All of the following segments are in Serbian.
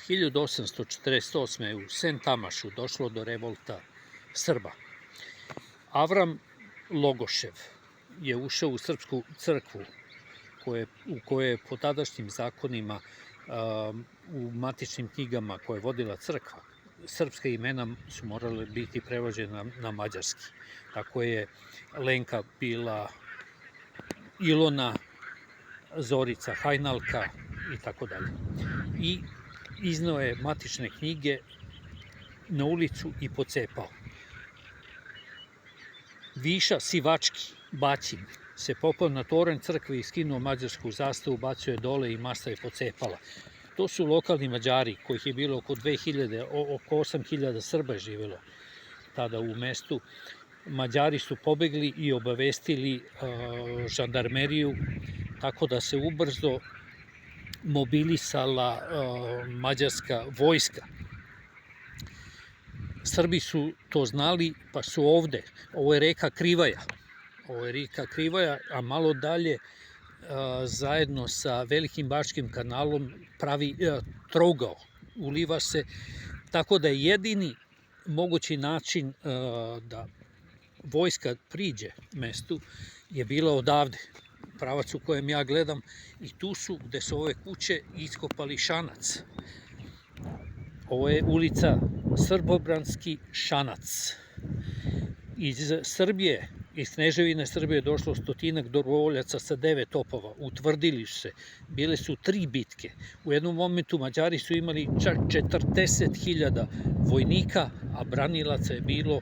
1848. u Sent Amašu došlo do revolta Srba. Avram Logošev je ušao u srpsku crkvu u kojoj je po tadašnjim zakonima u matičnim knjigama koje je vodila crkva, srpska imena su morale biti prevođena na mađarski. Tako je Lenka bila Ilona, Zorica Hajnalka i tako dalje. I izneo je matične knjige na ulicu i pocepao. Viša Sivački, Baćin, se popao na toranj crkve i skinuo mađarsku zastavu, bacio je dole i masa je pocepala. To su lokalni Mađari, kojih je bilo oko 2000, oko 8000 Srba je živjelo tada u mestu. Mađari su pobegli i obavestili žandarmeriju, tako da se ubrzo mobilisala mađarska vojska. Srbi su to znali, pa su ovde, ovo je reka Krivaja, a malo dalje zajedno sa Velikim bačkim kanalom pravi trougao, uliva se, tako da je jedini mogući način da vojska priđe mestu je bila odavde, pravac u kojem ja gledam, i tu su, gde su ove kuće, iskopali Šanac. Ovo je ulica Srbobranski Šanac. Iz Srbije, iz Kneževine Srbije došlo 100-ak dobrovoljaca sa 9 topova, utvrdili su se, bile su 3 bitke. U jednom momentu Mađari su imali čak 40.000 vojnika, a branilaca je bilo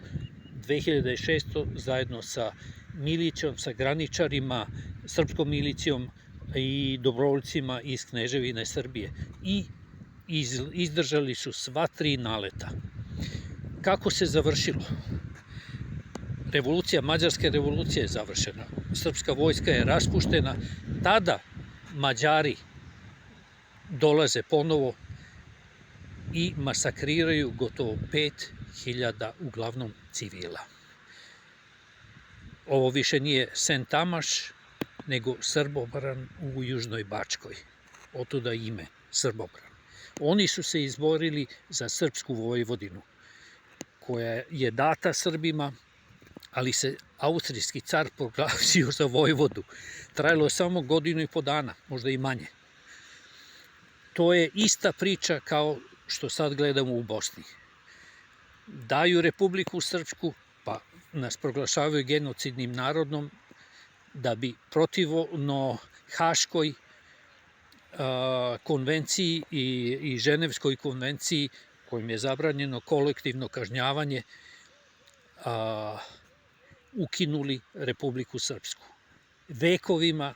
2600 zajedno sa milicijom, sa graničarima, srpskom milicijom i dobrovoljcima iz Kneževine Srbije. I izdržali su sva 3 naleta. Kako se završilo? Mađarska revolucija je završena, srpska vojska je raspuštena, tada Mađari dolaze ponovo i masakriraju gotovo 5000 uglavnom civila. Ovo više nije Sent Amaš, nego Srbobran u Južnoj Bačkoj, otuda ime Srbobran. Oni su se izborili za srpsku Vojvodinu, koja je data Srbima, ali se austrijski car proglasio za vojvodu. Trajalo je samo 1,5 godine, možda i manje. To je ista priča kao što sad gledamo u Bosni. Daju Republiku Srpsku, pa nas proglašavaju genocidnim narodom, da bi protivno Haškoj konvenciji i Ženevskoj konvenciji, kojim je zabranjeno kolektivno kažnjavanje, ukinuli Republiku Srpsku. Vekovima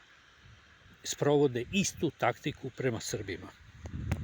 sprovode istu taktiku prema Srbima.